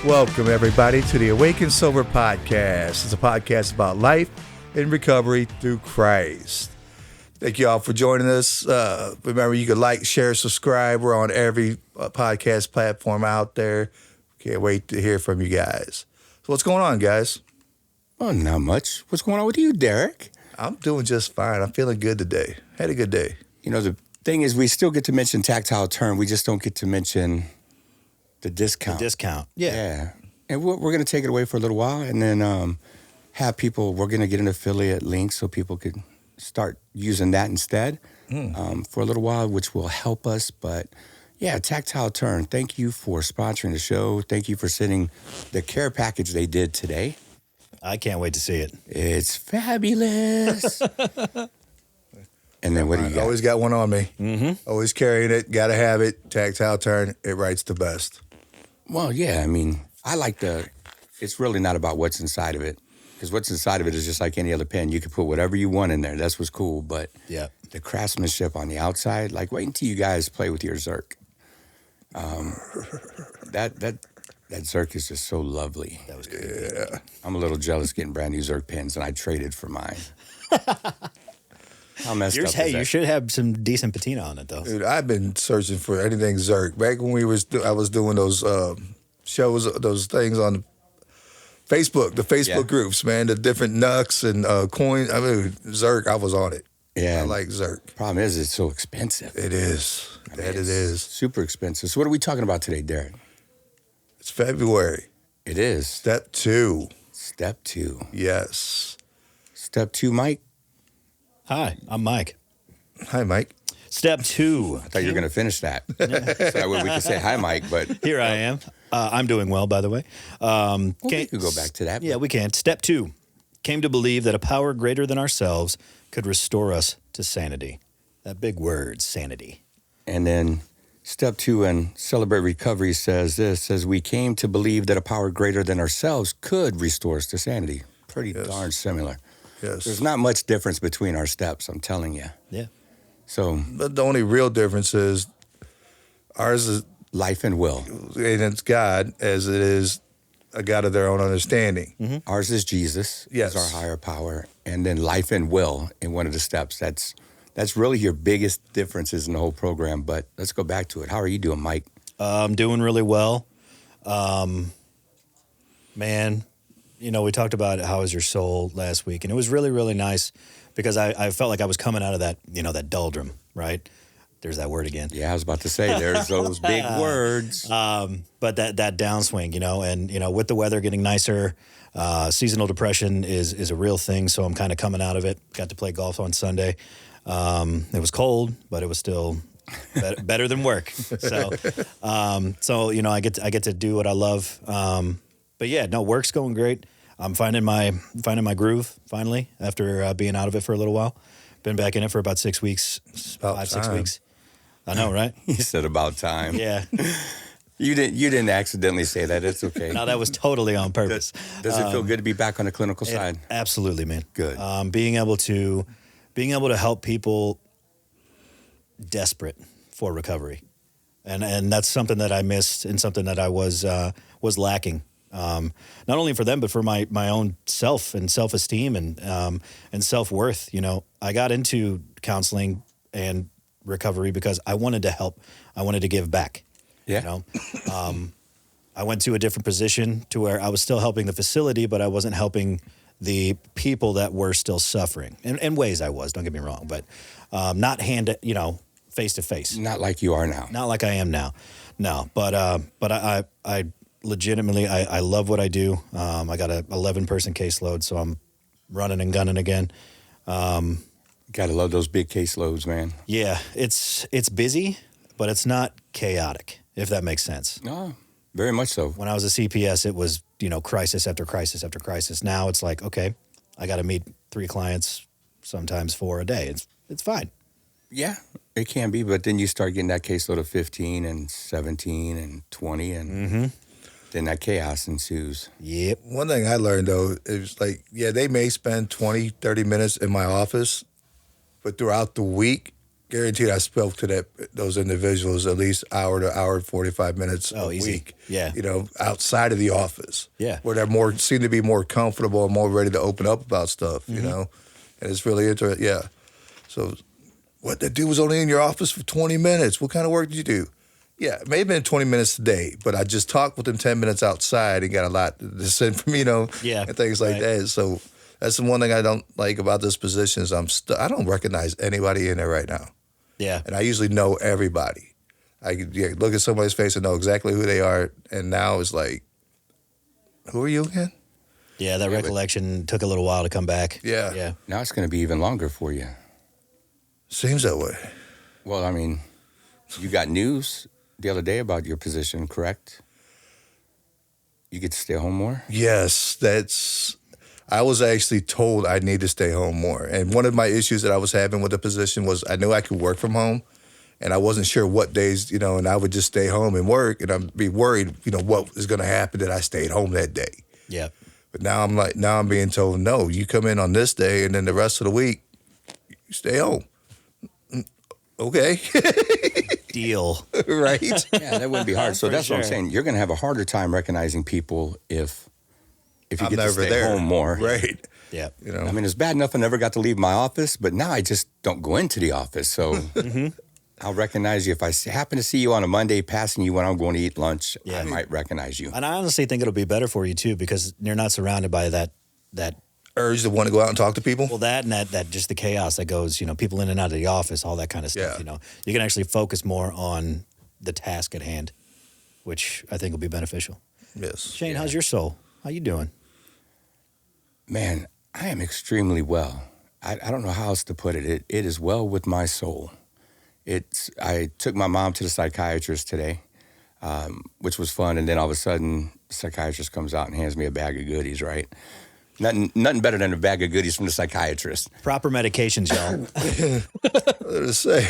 Welcome, everybody, to the Awaken Sober Podcast. It's a podcast about life and recovery through Christ. Thank you all for joining us. Remember, you can like, share, subscribe. We're on every podcast platform out there. Can't wait to hear from you guys. So what's going on, guys? Oh, not much. What's going on with you, Derek? I'm doing just fine. I'm feeling good today. Had a good day. You know, the thing is, we still get to mention tactile turn. We just don't get to mention the discount. Yeah. And we're going to take it away for a little while and then have people, we're going to get an affiliate link so people could start using that instead for a little while, which will help us. But yeah, tactile turn. Thank you for sponsoring the show. Thank you for sending the care package they did today. I can't wait to see it. It's fabulous. And then what do you got? Always got one on me. Mm-hmm. Always carrying it. Got to have it. Tactile turn. It writes the best. Well, yeah. I mean, I like it's really not about what's inside of it. Because what's inside of it is just like any other pen. You can put whatever you want in there. That's what's cool. But yeah, the craftsmanship on the outside, like wait until you guys play with your Zerk. That Zerk is just so lovely. That was good. Yeah. I'm a little jealous getting brand new Zerk pens, and I traded for mine. How messed up is that? You should have some decent patina on it, though. Dude, I've been searching for anything Zerk. Back when I was doing those shows, those things on Facebook, the Facebook groups, man, the different Nux and coins. I mean, Zerk, I was on it. Yeah. I like Zerk. Problem is, it's so expensive. It is. It is. Super expensive. So what are we talking about today, Derek? It's February. It is. Step 2. Step 2. Yes. Step 2, Mike? Hi, I'm Mike. Hi, Mike. Step 2. I thought you were going to finish that. So that way we could say hi, Mike, but... Here I am. I'm doing well, by the way. We could go back to that. Yeah, we can. Step 2. Came to believe that a power greater than ourselves could restore us to sanity. That big word, sanity. And then step 2 in Celebrate Recovery says we came to believe that a power greater than ourselves could restore us to sanity. Pretty darn similar. Yes. There's not much difference between our steps, I'm telling you. Yeah. So, But the only real difference is ours is life and will. and it's God as it is a God of their own understanding. Mm-hmm. Ours is Jesus. Yes. Is our higher power. And then life and will in one of the steps. That's really your biggest differences in the whole program. But let's go back to it. How are you doing, Mike? I'm doing really well. Man, you know, we talked about how is your soul last week, and it was really, really nice because I felt like I was coming out of that, you know, that doldrum, right? There's that word again. Yeah, I was about to say, there's those big words. But that downswing, you know, and, you know, with the weather getting nicer, seasonal depression is a real thing, so I'm kind of coming out of it. Got to play golf on Sunday. It was cold, but it was still better than work. So you know, I get to do what I love. But yeah, no, work's going great. I'm finding my groove finally after being out of it for a little while. Been back in it for about 6 weeks, 6 weeks. I know, right? You said about time. Yeah. You didn't accidentally say that. It's okay. No, that was totally on purpose. Does it feel good to be back on the clinical side? Absolutely, man. Good. Being able to help people desperate for recovery, and that's something that I missed and something that I was lacking. Not only for them, but for my own self and self-esteem and self-worth. You know, I got into counseling and recovery because I wanted to help. I wanted to give back. Yeah. You know, I went to a different position to where I was still helping the facility, but I wasn't helping the people that were still suffering. In ways I was, don't get me wrong, but not face to face. Not like you are now. Not like I am now. No, but I legitimately, I love what I do. I got a 11-person caseload, so I'm running and gunning again. Gotta love those big caseloads, man. Yeah, it's busy, but it's not chaotic, if that makes sense. No, very much so. When I was a CPS, it was, you know, crisis after crisis after crisis. Now it's like, okay, I got to meet 3 clients, sometimes 4 a day. It's fine. Yeah, it can be, but then you start getting that caseload of 15 and 17 and 20, and then that chaos ensues. Yep. One thing I learned, though, is like, yeah, they may spend 20, 30 minutes in my office, but throughout the week, guaranteed I spoke to those individuals at least hour to hour and 45 minutes a easy. week. Yeah. Outside of the office. Yeah. Where they're seem to be more comfortable and more ready to open up about stuff, you know? And it's really interesting. Yeah. So what, that dude was only in your office for 20 minutes. What kind of work did you do? Yeah, it may have been 20 minutes today, but I just talked with him 10 minutes outside and got a lot to send from, and things like that. So that's the one thing I don't like about this position is I don't recognize anybody in there right now. Yeah. And I usually know everybody. I could look at somebody's face and know exactly who they are. And now it's like, who are you again? Yeah, that recollection took a little while to come back. Yeah. Yeah. Now it's going to be even longer for you. Seems that way. Well, I mean, you got news the other day about your position, correct? You get to stay home more? Yes, I was actually told I need to stay home more. And one of my issues that I was having with the position was I knew I could work from home, and I wasn't sure what days, and I would just stay home and work, and I'd be worried, what is going to happen that I stayed home that day. Yeah. But now I'm being told, no, you come in on this day, and then the rest of the week, you stay home. Okay. Deal. Right? Yeah, that wouldn't be hard. So that's what I'm sure. saying. You're going to have a harder time recognizing people if you I'm get to never stay there. home more. Right. Yeah. I mean, it's bad enough I never got to leave my office, but now I just don't go into the office. So I'll recognize you. If I happen to see you on a Monday passing you when I'm going to eat lunch, I might recognize you. And I honestly think it'll be better for you, too, because you're not surrounded by that urge to want to go out and talk to people. Well, that and that just the chaos that goes, people in and out of the office, all that kind of stuff. Yeah. You can actually focus more on the task at hand, which I think will be beneficial. Yes. Shane, how's your soul? How you doing? Man, I am extremely well. I don't know how else to put it. It is well with my soul. I took my mom to the psychiatrist today, which was fun, and then all of a sudden, the psychiatrist comes out and hands me a bag of goodies, right? Nothing better than a bag of goodies from the psychiatrist. Proper medications, y'all.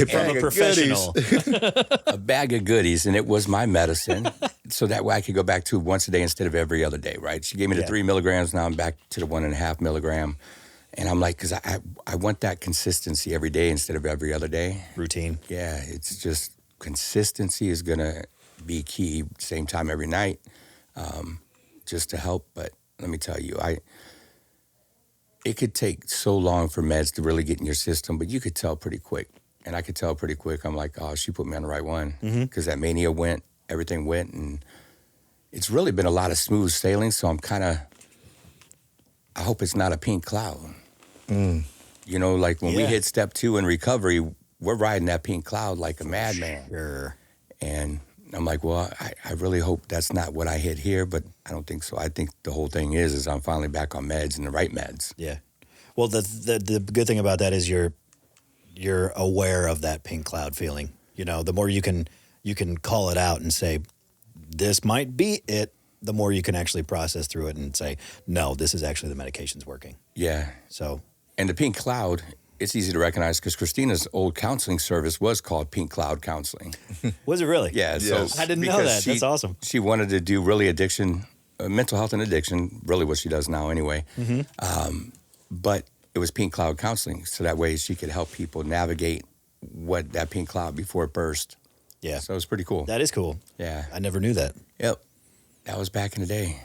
From a professional. A bag of goodies, and it was my medicine. So that way I could go back to once a day instead of every other day, right? She gave me the 3 milligrams. Now I'm back to the 1.5 milligram. And I'm like, because I want that consistency every day instead of every other day. Routine. Yeah, it's just consistency is going to be key. Same time every night, just to help. But let me tell you, it could take so long for meds to really get in your system, but you could tell pretty quick. And I could tell pretty quick. I'm like, oh, she put me on the right one. Because that mania went, everything went. And it's really been a lot of smooth sailing. So I hope it's not a pink cloud. Like when we hit step 2 in recovery, we're riding that pink cloud like a madman. Sure. And I'm like, well, I really hope that's not what I hit here, but I don't think so. I think the whole thing is I'm finally back on meds and the right meds. Yeah. Well, the good thing about that is you're aware of that pink cloud feeling. The more you can call it out and say, this might be it, the more you can actually process through it and say, no, this is actually the medication's working. Yeah. So. And the pink cloud, it's easy to recognize because Christina's old counseling service was called Pink Cloud Counseling. Was it really? Yeah. Yes. So I didn't know that. That's awesome. She wanted to do really addiction, mental health and addiction, really what she does now anyway. But it was Pink Cloud Counseling. So that way she could help people navigate what that pink cloud before it burst. Yeah. So it was pretty cool. That is cool. Yeah. I never knew that. Yep. That was back in the day.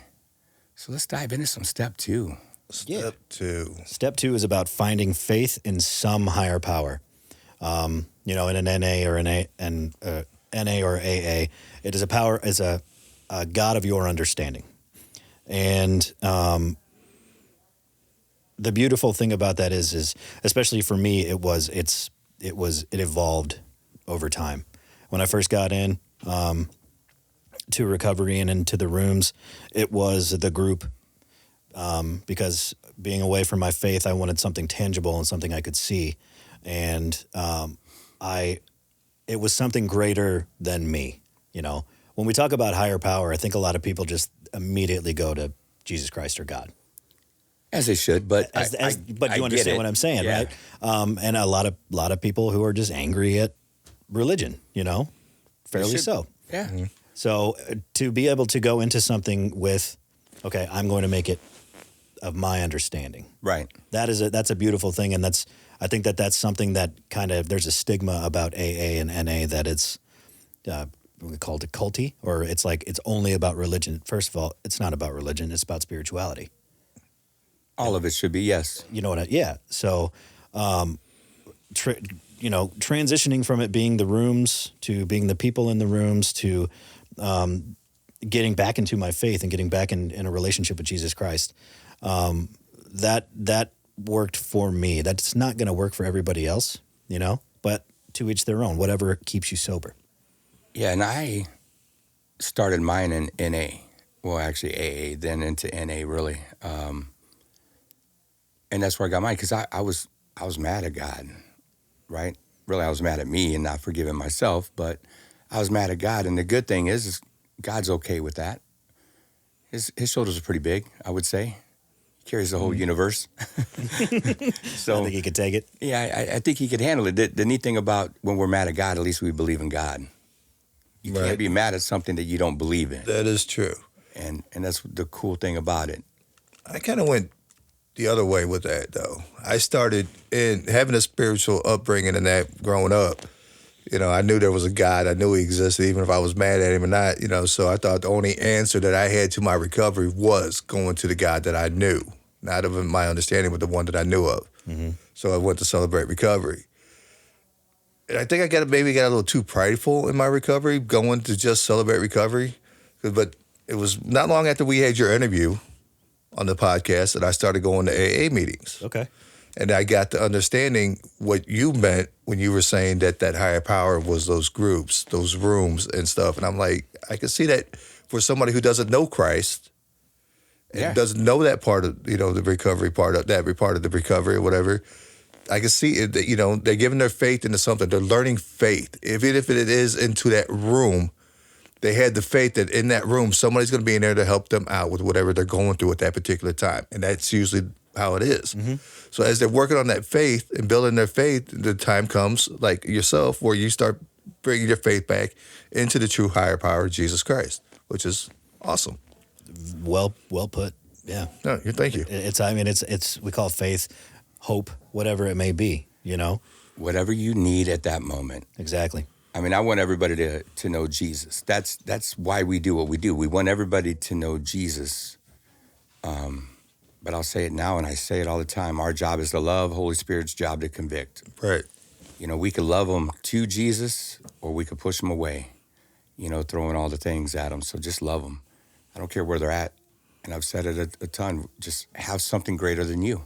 So let's dive into some step 2. Step 2. Step 2 is about finding faith in some higher power. In an NA or NA or AA, it is a power, is a God of your understanding. And the beautiful thing about that is especially for me, it evolved over time. When I first got in to recovery and into the rooms, it was the group. Because being away from my faith, I wanted something tangible and something I could see. And it was something greater than me. When we talk about higher power, I think a lot of people just immediately go to Jesus Christ or God. As they should, but but you understand what I'm saying, yeah. right? And a lot of people who are just angry at religion, fairly so. Yeah. Mm-hmm. So to be able to go into something with, okay, I'm going to make it of my understanding. Right. That's a beautiful thing, and I think that that's something that kind of, there's a stigma about AA and NA that it's, we called it culty, or it's like it's only about religion. First of all, it's not about religion. It's about spirituality. All of it should be, yes. You know what? Yeah. So, transitioning from it being the rooms to being the people in the rooms to getting back into my faith and getting back in a relationship with Jesus Christ, that worked for me. That's not going to work for everybody else, but to each their own, whatever keeps you sober. Yeah, and I started mine in NA. Well, actually AA, then into NA, really. And that's where I got mine, because I was mad at God, right? Really, I was mad at me and not forgiving myself, but I was mad at God. And the good thing is God's okay with that. His shoulders are pretty big, I would say. He carries the whole universe. So I think he could take it. Yeah, I think he could handle it. The neat thing about when we're mad at God, at least we believe in God. You can't be mad at something that you don't believe in. That is true. And that's the cool thing about it. I kind of went the other way with that, though. I started in having a spiritual upbringing and that growing up. I knew there was a God. I knew he existed, even if I was mad at him or not. So I thought the only answer that I had to my recovery was going to the God that I knew, not of my understanding, but the one that I knew of. Mm-hmm. So I went to Celebrate Recovery. And I think I maybe got a little too prideful in my recovery, going to just Celebrate Recovery. But it was not long after we had your interview on the podcast that I started going to AA meetings. Okay. And I got to understanding what you meant when you were saying that higher power was those groups, those rooms and stuff. And I'm like, I can see that for somebody who doesn't know Christ and doesn't know that part of, the recovery part of that part of the recovery or whatever. I can see it, that, they're giving their faith into something. They're learning faith. Even if it is into that room, they had the faith that in that room, somebody's going to be in there to help them out with whatever they're going through at that particular time. And that's usually how it is. Mm-hmm. So as they're working on that faith and building their faith, the time comes, like yourself, where you start bringing your faith back into the true higher power of Jesus Christ, which is awesome. Well put. Yeah. No, thank you. It's we call faith, hope, whatever it may be, Whatever you need at that moment. Exactly. I want everybody to know Jesus. That's why we do what we do. We want everybody to know Jesus. But I'll say it now, and I say it all the time. Our job is to love. Holy Spirit's job to convict. Right. We could love them to Jesus, or we could push them away, throwing all the things at them. So just love them. I don't care where they're at. And I've said it a ton. Just have something greater than you.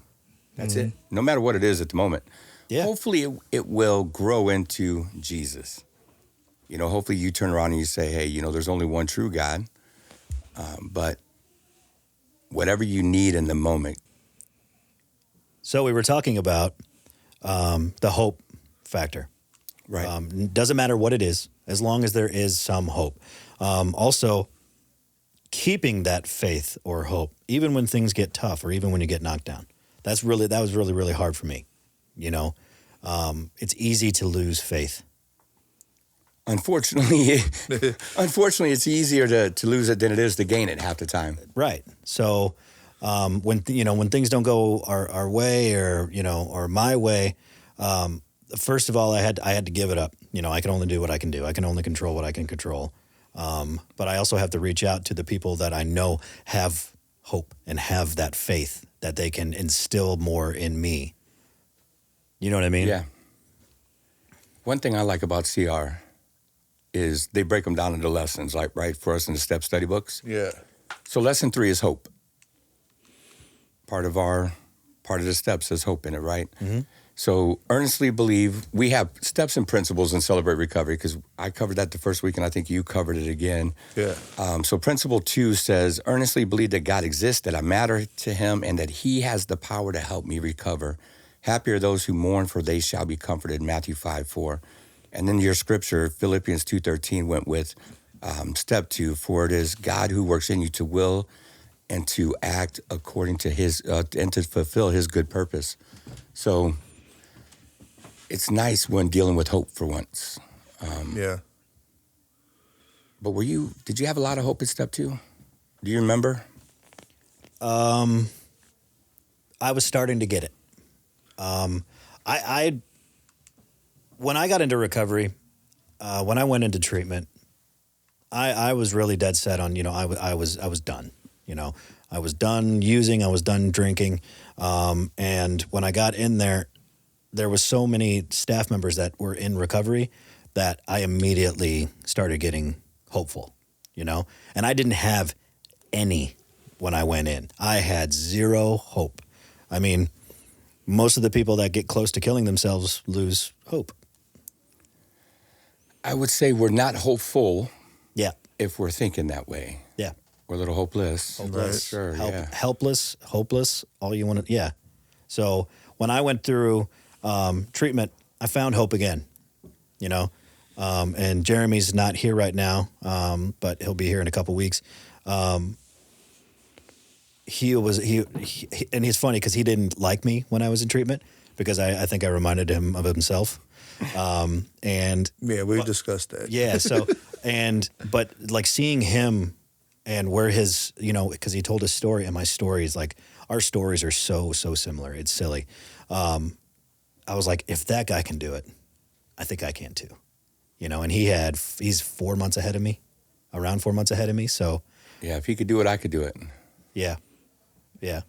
That's it. No matter what it is at the moment. Yeah. Hopefully it will grow into Jesus. Hopefully you turn around and you say, hey, there's only one true God. But whatever you need in the moment. So we were talking about the hope factor. Right. Doesn't matter what it is, as long as there is some hope. Also, keeping that faith or hope, even when things get tough or even when you get knocked down. That was really, really hard for me. It's easy to lose faith. Unfortunately, it's easier to lose it than it is to gain it half the time. Right. So when things don't go our way or my way, first of all, I had to give it up. I can only do what I can do. I can only control what I can control. But I also have to reach out to the people that I know have hope and have that faith that they can instill more in me. You know what I mean? Yeah. One thing I like about CR is they break them down into lessons, like, right, for us in the step study books. Yeah. So lesson 3 is hope. Part of the steps has hope in it, right? Mm-hmm. So earnestly believe. We have steps and principles in Celebrate Recovery, because I covered that the first week, and I think you covered it again. Yeah. So principle 2 says, earnestly believe that God exists, that I matter to him, and that he has the power to help me recover. Happy are those who mourn, for they shall be comforted, Matthew 5:4. And then your scripture, Philippians 2:13, went with step 2, for it is God who works in you to will and to act according to his, and to fulfill his good purpose. So it's nice when dealing with hope for once. Yeah. But did you have a lot of hope at step 2? Do you remember? I was starting to get it. when I got into recovery, when I went into treatment, I was really dead set on, I was done. I was done using, I was done drinking. And when I got in there was so many staff members that were in recovery that I immediately started getting hopeful, and I didn't have any when I went in. I had zero hope. I mean, most of the people that get close to killing themselves lose hope. I would say we're not hopeful. Yeah. If we're thinking that way. Yeah. We're a little hopeless. Hopeless. Sure, helpless, hopeless, all you want to, yeah. So when I went through treatment, I found hope again, and Jeremy's not here right now, but he'll be here in a couple weeks. And he's funny because he didn't like me when I was in treatment because I think I reminded him of himself. And yeah, we discussed that. Yeah. So, but like seeing him and where his, because he told his story and my story is like, our stories are so similar. It's silly. I was like, if that guy can do it, I think I can too, and he's 4 months ahead of me, around 4 months ahead of me. So yeah, if he could do it, I could do it. Yeah. Yeah.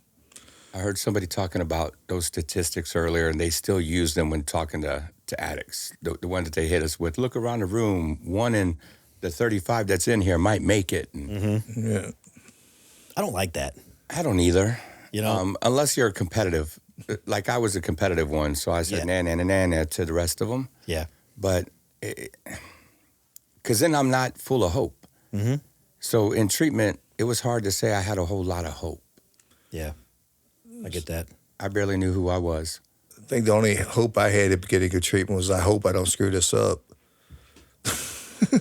I heard somebody talking about those statistics earlier, and they still use them when talking to addicts, the one that they hit us with. Look around the room, 1 in the 35 that's in here might make it. And Yeah. I don't like that. I don't either. Unless you're competitive. Like I was a competitive one, so I said nah to the rest of them. Yeah. But, because then I'm not full of hope. Mm-hmm. So in treatment, it was hard to say I had a whole lot of hope. Yeah. I get that. I barely knew who I was. I think the only hope I had at getting good treatment was I hope I don't screw this up.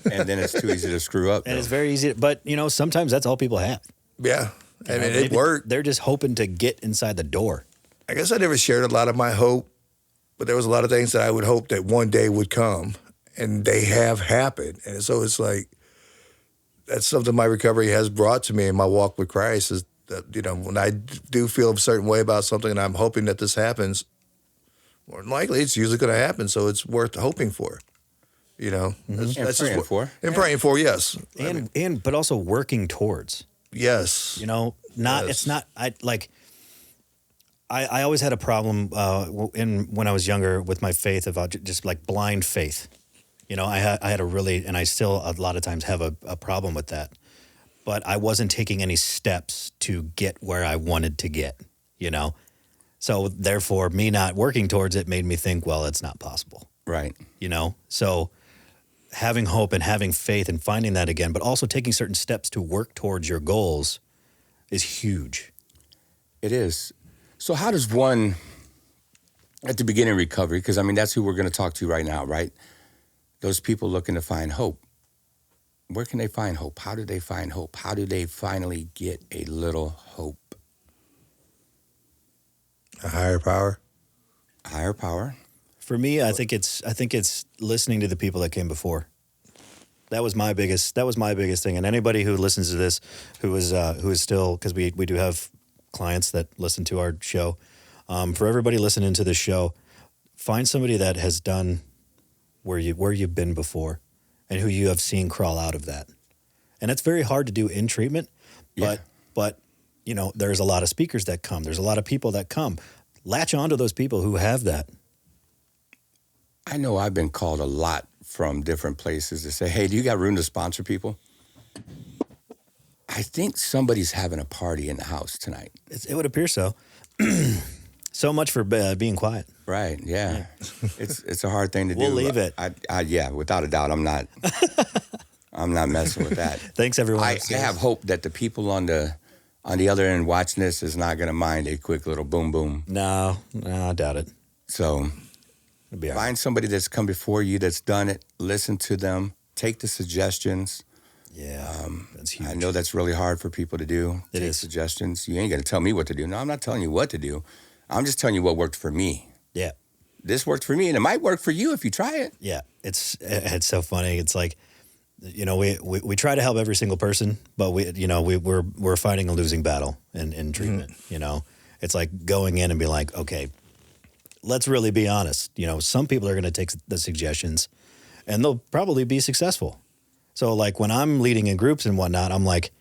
And then it's too easy to screw up. And it's very easy, but sometimes that's all people have. Yeah. I mean, it worked. They're just hoping to get inside the door. I guess I never shared a lot of my hope, but there was a lot of things that I would hope that one day would come, and they have happened. And so it's like, that's something my recovery has brought to me in my walk with Christ is that, when I do feel a certain way about something and I'm hoping that this happens, more than likely it's usually going to happen. So it's worth hoping for, That's praying for. And praying for, yes. But also working towards. Yes. It's not, I always had a problem when I was younger with my faith about just like blind faith. I had a really, and I still a lot of times have a problem with that. But I wasn't taking any steps to get where I wanted to get, So therefore, me not working towards it made me think, well, it's not possible. Right. So having hope and having faith and finding that again, but also taking certain steps to work towards your goals is huge. It is. So how does one, at the beginning of recovery, because that's who we're going to talk to right now, right? Those people looking to find hope. Where can they find hope? How do they find hope? How do they finally get a little hope? A higher power. A higher power. For me, I think it's listening to the people that came before. That was my biggest thing. And anybody who listens to this, who is still, because we do have clients that listen to our show. For everybody listening to this show, find somebody that has done where you've been before and who you have seen crawl out of that. And it's very hard to do in treatment, but there's a lot of speakers that come. There's a lot of people that come. Latch on to those people who have that. I know I've been called a lot from different places to say, hey, do you got room to sponsor people? I think somebody's having a party in the house tonight. It would appear so. So much for being quiet. Right, yeah. It's a hard thing to do. We'll leave it. Yeah, without a doubt, I'm not messing with that. Thanks, everyone. I have hope that the people on the other end watching this is not going to mind a quick little boom, boom. No, I doubt it. So find somebody that's come before you that's done it. Listen to them. Take the suggestions. Yeah, that's huge. I know that's really hard for people to do. Take suggestions. You ain't going to tell me what to do. No, I'm not telling you what to do. I'm just telling you what worked for me. Yeah. This worked for me, and it might work for you if you try it. Yeah, it's so funny. It's like, we try to help every single person, but we're fighting a losing battle in treatment. Mm-hmm. It's like going in and be like, okay, let's really be honest. You know, some people are going to take the suggestions and they'll probably be successful. So like when I'm leading in groups and whatnot, I'm like,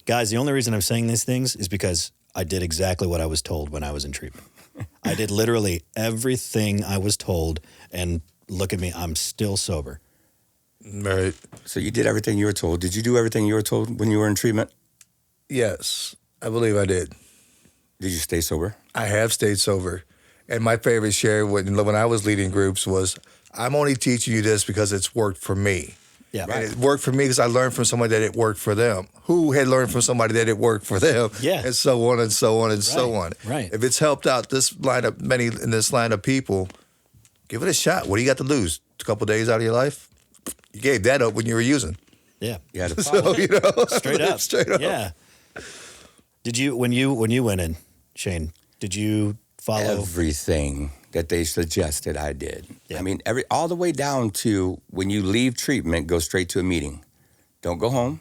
guys, the only reason I'm saying these things is because I did exactly what I was told when I was in treatment. I did literally everything I was told, and look at me, I'm still sober. Right. So you did everything you were told. Did you do everything you were told when you were in treatment? Yes, I believe I did. Did you stay sober? I have stayed sober. And my favorite share when I was leading groups was, I'm only teaching you this because it's worked for me. Yeah. And it worked for me because I learned from somebody that it worked for them, who had learned from somebody that it worked for them, Yeah. and so on and so on and so on. Right. If it's helped out this line of people, give it a shot. What do you got to lose? A couple of days out of your life? You gave that up when you were using. Yeah. You had to follow. So, you know, Straight up. straight up. Yeah. Did you when you went in, Shane? Did you follow Everything that they suggested, I did. Yeah. I mean, all the way down to when you leave treatment, go straight to a meeting. Don't go home.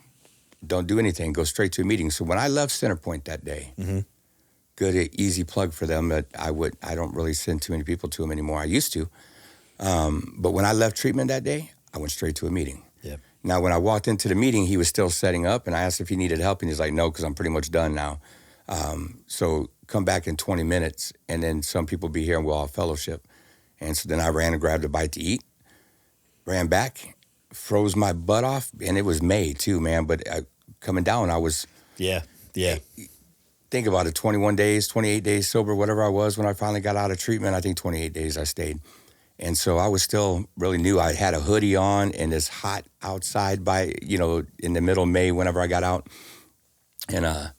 Don't do anything. Go straight to a meeting. So when I left Centerpoint that day, good, easy plug for them. That I don't really send too many people to them anymore. I used to. But when I left treatment that day, I went straight to a meeting. Yeah. Now, when I walked into the meeting, he was still setting up, and I asked if he needed help, and he's like, no, because I'm pretty much done now. So come back in 20 minutes, and then some people be here, and we'll all fellowship. And so then I ran and grabbed a bite to eat, ran back, froze my butt off, and it was May too, man. But coming down, I was... Yeah. Think about it, 21 days, 28 days sober, whatever I was when I finally got out of treatment. I think 28 days I stayed. And so I was still really new. I had a hoodie on, and it's hot outside in the middle of May whenever I got out. And I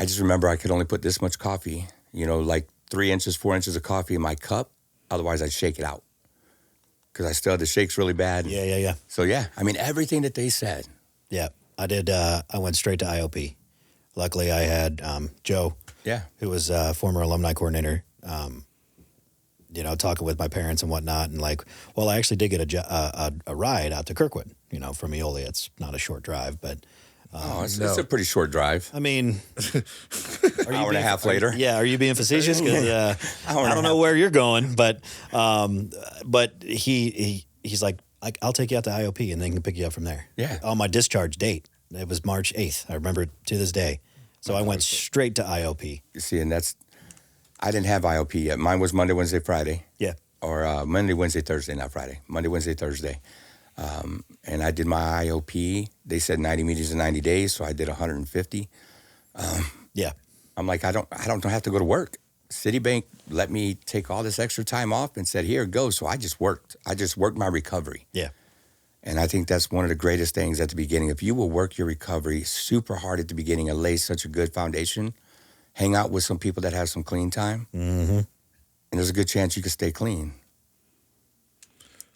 just remember I could only put this much coffee, like 3 inches, 4 inches of coffee in my cup. Otherwise, I'd shake it out because I still had the shakes really bad. Yeah. So, yeah, I mean, everything that they said. Yeah. I did. I went straight to IOP. Luckily, I had Joe, who was a former alumni coordinator, talking with my parents and whatnot. And I actually did get a ride out to Kirkwood, from Eolia. It's not a short drive, but... it's a pretty short drive. I mean... hour and a half later. Yeah, are you being facetious? Because I don't know where you're going, but he's like, I'll take you out to IOP and then can pick you up from there. Yeah. On my discharge date, it was March 8th. I remember it to this day. So I went straight to IOP. You see, and I didn't have IOP yet. Mine was Monday, Wednesday, Friday. Yeah. Or Monday, Wednesday, Thursday, not Friday. Monday, Wednesday, Thursday. And I did my IOP. They said 90 meetings in 90 days, so I did 150. Yeah. I'm like, I don't have to go to work. Citibank let me take all this extra time off and said, here, go. So I just worked. I just worked my recovery. Yeah. And I think that's one of the greatest things at the beginning. If you will work your recovery super hard at the beginning and lay such a good foundation, hang out with some people that have some clean time, and there's a good chance you can stay clean.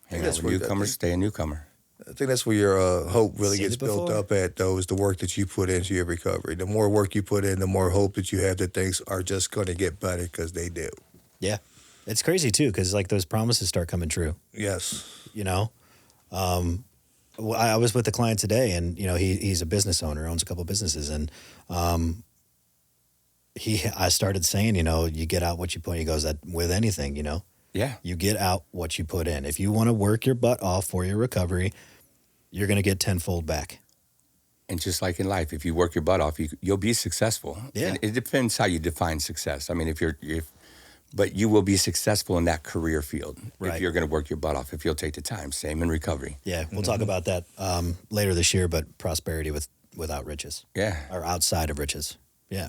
Hang out with newcomers, stay a newcomer. I think that's where your hope really gets built up at, though, is the work that you put into your recovery. The more work you put in, the more hope that you have that things are just going to get better because they do. Yeah. It's crazy, too, because, those promises start coming true. Yes. I was with a client today, and, he's a business owner, owns a couple of businesses, and I started saying, you get out what you put in. He goes, that with anything, Yeah. You get out what you put in. If you want to work your butt off for your recovery, you're going to get tenfold back. And just like in life, if you work your butt off, you'll be successful. Yeah. And it depends how you define success. I mean, but you will be successful in that career field if you're going to work your butt off, if you'll take the time. Same in recovery. Yeah, we'll talk about that later this year, but prosperity without riches. Yeah. Or outside of riches. Yeah.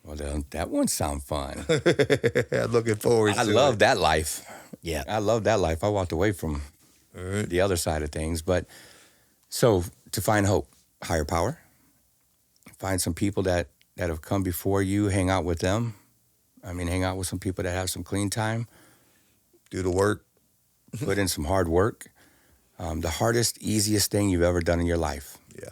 Well, that one sound fun. Looking forward to it. I love that life. Yeah. I love that life. I walked away from the other side of things. But so to find hope, higher power, find some people that have come before you, hang out with them. I mean, hang out with some people that have some clean time. Do the work. Put in some hard work. The hardest, easiest thing you've ever done in your life. Yeah.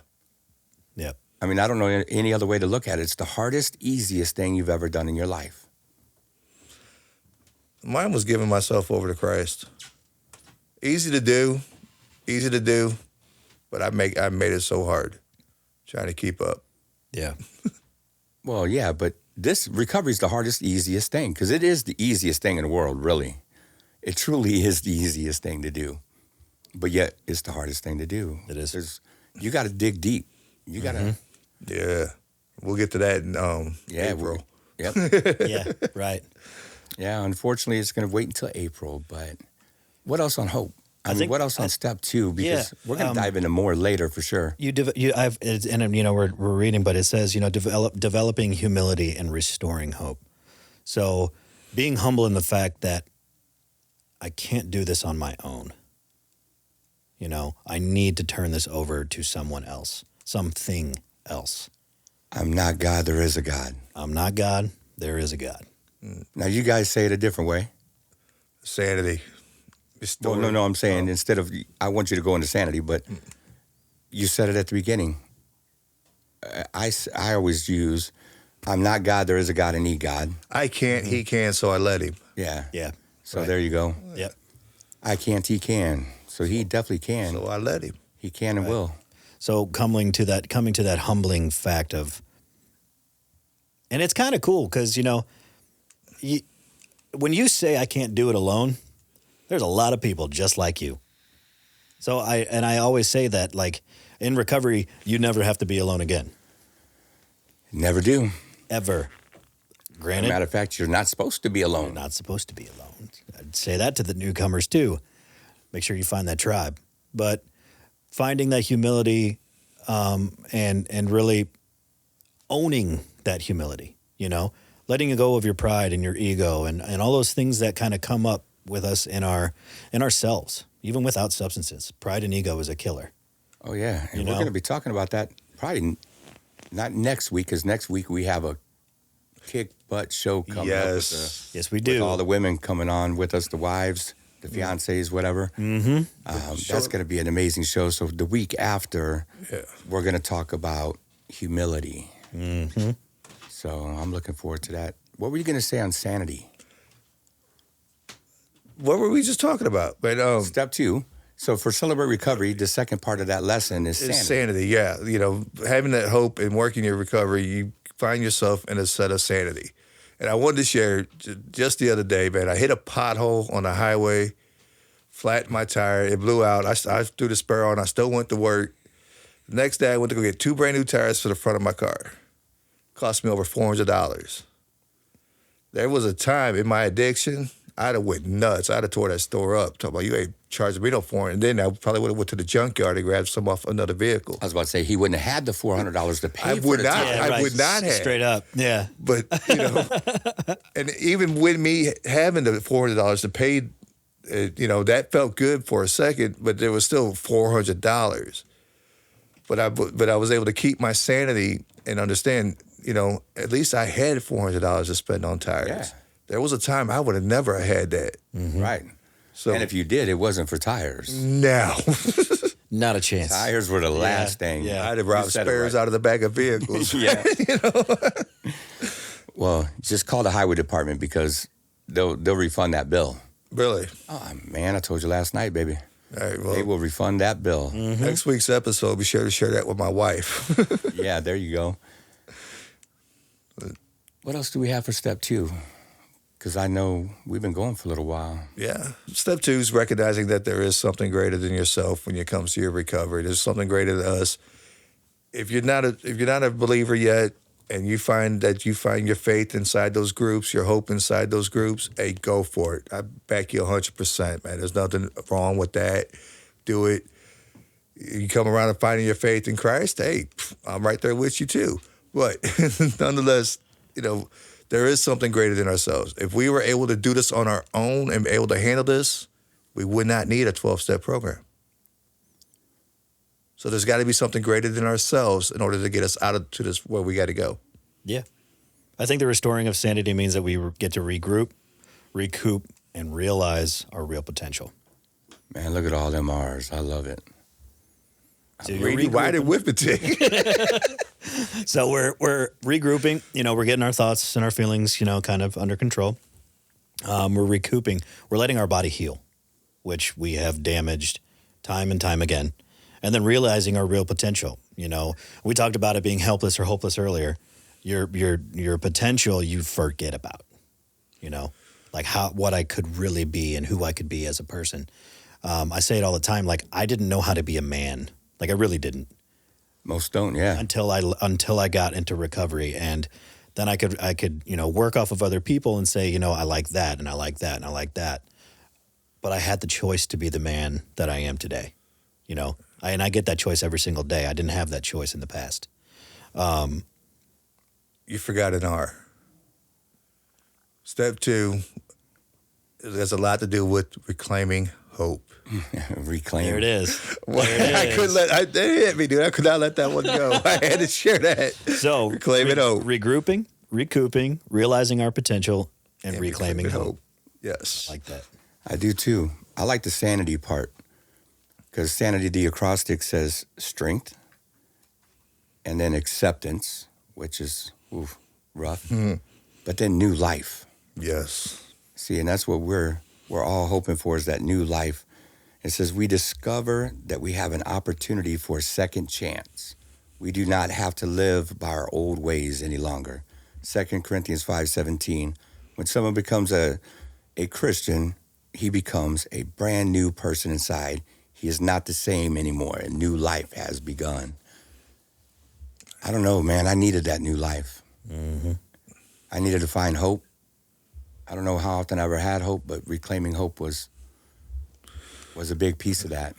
Yep. I mean, I don't know any other way to look at it. It's the hardest, easiest thing you've ever done in your life. Mine was giving myself over to Christ. Easy to do, but I made it so hard trying to keep up. Yeah. Well, yeah, but this recovery is the hardest, easiest thing, because it is the easiest thing in the world, really. It truly is the easiest thing to do. But yet, it's the hardest thing to do. It is. You got to dig deep. You got to. Yeah. We'll get to that in April. Yep. Yeah, right. Yeah, unfortunately, it's going to wait until April. But what else on hope? I mean, what else on step 2? Because we're going to dive into more later for sure. We're reading, but it says, developing humility and restoring hope. So being humble in the fact that I can't do this on my own. I need to turn this over to someone else, something else. I'm not God, there is a God. I'm not God, there is a God. Now, you guys say it a different way. Sanity. Well, no, I'm saying instead of, I want you to go into sanity, but you said it at the beginning. I always use, I'm not God, there is a God, I need God. I can't, he can, so I let him. Yeah. Yeah. So there you go. Yep. I can't, he can. So he definitely can. So I let him. He can and will. So coming to that humbling fact of, and it's kind of cool because, when you say I can't do it alone, there's a lot of people just like you. So I always say that, like, in recovery, you never have to be alone again. Never do. Ever. Granted. Matter of fact, you're not supposed to be alone. You're not supposed to be alone. I'd say that to the newcomers too. Make sure you find that tribe. But finding that humility and really owning that humility, letting go of your pride and your ego and all those things that kind of come up with us in ourselves, even without substances. Pride and ego is a killer. Oh, yeah. And we're going to be talking about that probably not next week, because next week we have a kick butt show coming up. Yes, we do. With all the women coming on with us, the wives, the fiancés, whatever. Mm-hmm. That's going to be an amazing show. So the week after, we're going to talk about humility. Mm-hmm. So I'm looking forward to that. What were you going to say on sanity? What were we just talking about? But Step 2. So for Celebrate Recovery, the second part of that lesson is sanity. Sanity, yeah. Having that hope and working your recovery, you find yourself in a set of sanity. And I wanted to share just the other day, man, I hit a pothole on the highway, flattened my tire, it blew out. I threw the spare on, I still went to work. The next day, I went to go get 2 brand new tires for the front of my car. Cost me over $400. There was a time in my addiction, I'd have went nuts. I'd have tore that store up. Talking about, you ain't charging me no $400. And then I probably would have went to the junkyard and grabbed some off another vehicle. I was about to say, he wouldn't have had the $400 to pay I for would the not. tire. I would not have. Straight up, yeah. But, and even with me having the $400 to pay, that felt good for a second, but there was still $400. But I was able to keep my sanity and understand, at least I had $400 to spend on tires. Yeah. There was a time I would have never had that. Mm-hmm. Right. So, and if you did, it wasn't for tires. No. Not a chance. Tires were the last thing. Yeah. I'd have robbed spares out of the back of vehicles. Yeah. Well, just call the highway department because they'll refund that bill. Really? Oh, man, I told you last night, baby. All right, well, they will refund that bill. Mm-hmm. Next week's episode, be sure to share that with my wife. Yeah, there you go. What else do we have for step 2? Because I know we've been going for a little while. Yeah. Step 2 is recognizing that there is something greater than yourself when it comes to your recovery. There's something greater than us. If you're not a believer yet, and you find your faith inside those groups, your hope inside those groups, hey, go for it. I back you 100%, man. There's nothing wrong with that. Do it. You come around and finding your faith in Christ, hey, I'm right there with you too. But nonetheless, there is something greater than ourselves. If we were able to do this on our own and be able to handle this, we would not need a 12-step program. So there's got to be something greater than ourselves in order to get us out of to this where we got to go. Yeah. I think the restoring of sanity means that we get to regroup, recoup, and realize our real potential. Man, look at all them R's. I love it. So Rewired with the So we're regrouping. We're getting our thoughts and our feelings, kind of under control. We're recouping. We're letting our body heal, which we have damaged time and time again. And then realizing our real potential. We talked about it being helpless or hopeless earlier. Your potential you forget about, you know, like what I could really be and who I could be as a person. I say it all the time. Like, I didn't know how to be a man. Like, I really didn't. Most don't, yeah. Until I got into recovery, and then I could work off of other people and say, I like that and I like that and I like that. But I had the choice to be the man that I am today, and I get that choice every single day. I didn't have that choice in the past. You forgot an R. Step 2, there's a lot to do with reclaiming hope. Reclaim. There it is. Well, I couldn't they hit me, dude. I could not let that one go. I had to share that. So reclaiming hope. Regrouping, recouping, realizing our potential, and reclaiming hope. Yes. I like that. I do too. I like the sanity part, because sanity, the acrostic says strength, and then acceptance, which is rough, but then new life. Yes. See, and that's what we're all hoping for, is that new life. It says we discover that we have an opportunity for a second chance. We do not have to live by our old ways any longer. 2 Corinthians 5:17. When someone becomes a Christian, he becomes a brand new person inside. He is not the same anymore. A new life has begun. I don't know, man. I needed that new life. Mm-hmm. I needed to find hope. I don't know how often I ever had hope, but reclaiming hope was a big piece of that.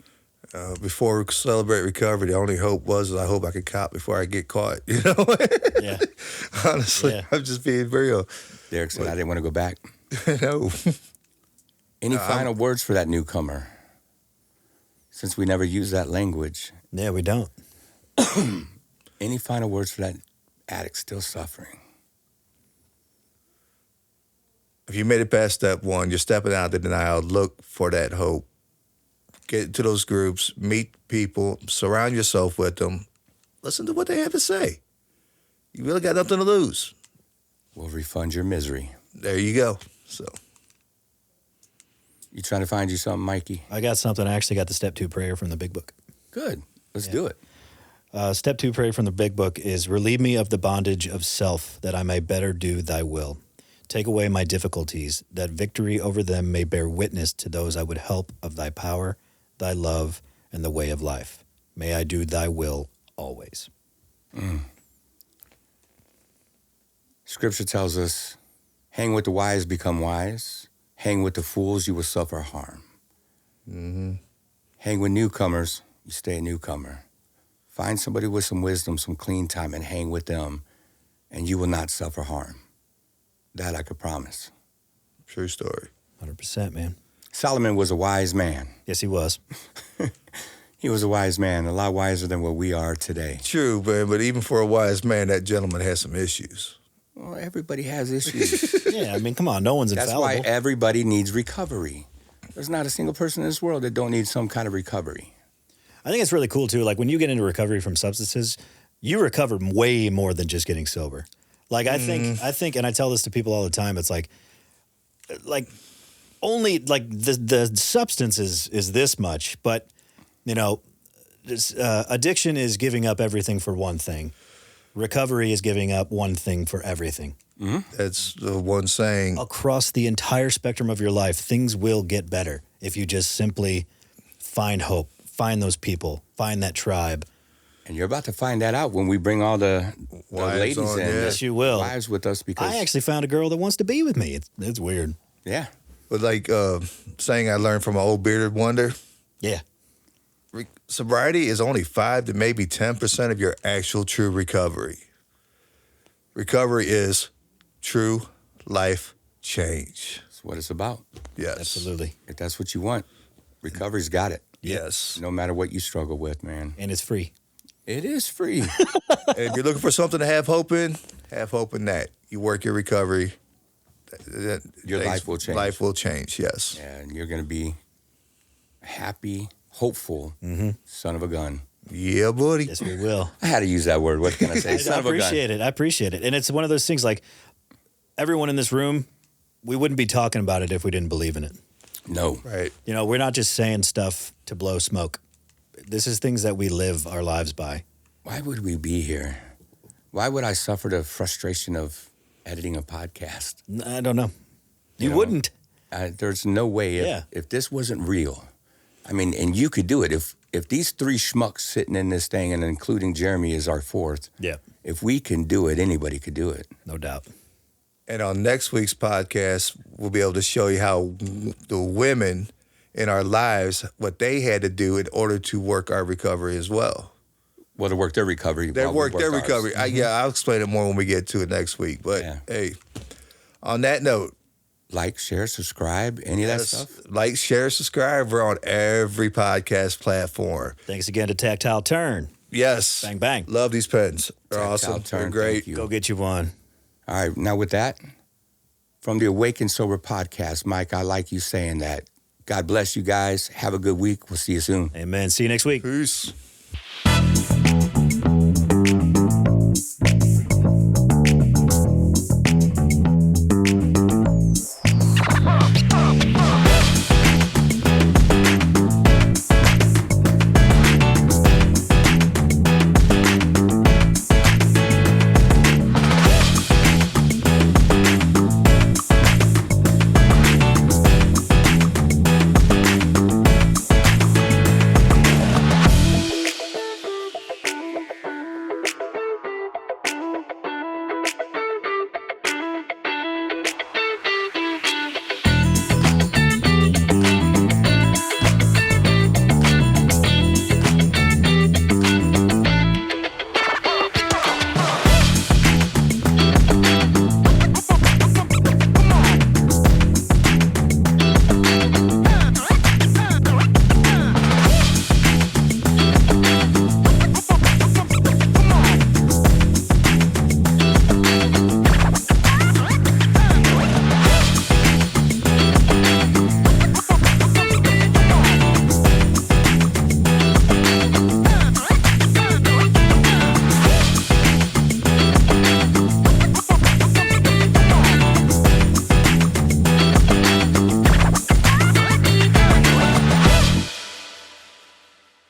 Before we celebrate recovery, the only hope was I hope I could cop before I get caught, Yeah. Honestly, Yeah. I'm just being real. Derek said I didn't want to go back. No. Any final words for that newcomer? Since we never use that language. Yeah, we don't. Any final words for that addict still suffering? If you made it past step 1, you're stepping out of the denial, look for that hope. Get into those groups, meet people, surround yourself with them. Listen to what they have to say. You really got nothing to lose. We'll refund your misery. There you go. So, You trying to find you something, Mikey? I got something. I actually got the step 2 prayer from the big book. Good. Let's do it. Step 2 prayer from the big book is, relieve me of the bondage of self, that I may better do thy will. Take away my difficulties, that victory over them may bear witness to those I would help of thy power, thy love, and the way of life. May I do thy will always. Scripture tells us, hang with the wise, become wise. Hang with the fools, you will suffer harm. mm-hmm. Hang with newcomers, you stay a newcomer. Find somebody with some wisdom, some clean time, and hang with them, and you will not suffer harm. That I could promise. True story. 100%, man. Solomon was a wise man. Yes, he was. He was a wise man, a lot wiser than what we are today. True, but even for a wise man, that gentleman has some issues. Well, everybody has issues. Yeah, I mean, come on. No one's That's infallible. why everybody needs recovery. There's not a single person in this world that don't need some kind of recovery. I think it's really cool, too. Like, when you get into recovery from substances, you recover way more than just getting sober. Like, I think, and I tell this to people all the time, it's like only, like, the substance is this much, but, addiction is giving up everything for one thing. Recovery is giving up one thing for everything. Mm-hmm. That's the one saying. Across the entire spectrum of your life, things will get better if you just simply find hope, find those people, find that tribe. And you're about to find that out when we bring all the ladies on, in. yeah. Yes, you will. Wives with us, because I actually found a girl that wants to be with me. It's weird. yeah. But like saying I learned from an old bearded wonder, Yeah. sobriety is only 5 to maybe 10% of your actual true recovery. Recovery is true life change. That's what it's about. Yes. Absolutely. If that's what you want, recovery's got it. Yes. No matter what you struggle with, man. And it's free. It is free. And if you're looking for something to have hope in that. You work your recovery. Your life will change. Life will change, yes. Yeah, and you're going to be a happy, hopeful son of a gun. Yeah, buddy. Yes, we will. I had to use that word. What can I say? I Son of a gun. appreciate it. I appreciate it. And it's one of those things, like, everyone in this room, we wouldn't be talking about it if we didn't believe in it. No. Right. We're not just saying stuff to blow smoke. This is things that we live our lives by. Why would we be here Why would I suffer the frustration of editing a podcast? I don't know. You wouldn't. There's no way if this wasn't real. I mean, and you could do it. If these three schmucks sitting in this thing, and including Jeremy is our fourth, if we can do it, anybody could do it. No doubt. And on next week's podcast, we'll be able to show you how the women in our lives, what they had to do in order to work our recovery as well. Well, to work their recovery. They work their recovery. I'll explain it more when we get to it next week. But hey, on that note, like, share, subscribe, any of that stuff? Like, share, subscribe. We're on every podcast platform. Thanks again to Tactile Turn. Yes. Bang, bang. Love these pens. They're awesome. They're great. Go get you one. All right. Now with that, from the Awaken Sober podcast, Mike, I like you saying that. God bless you guys. Have a good week. We'll see you soon. Amen. See you next week. Peace.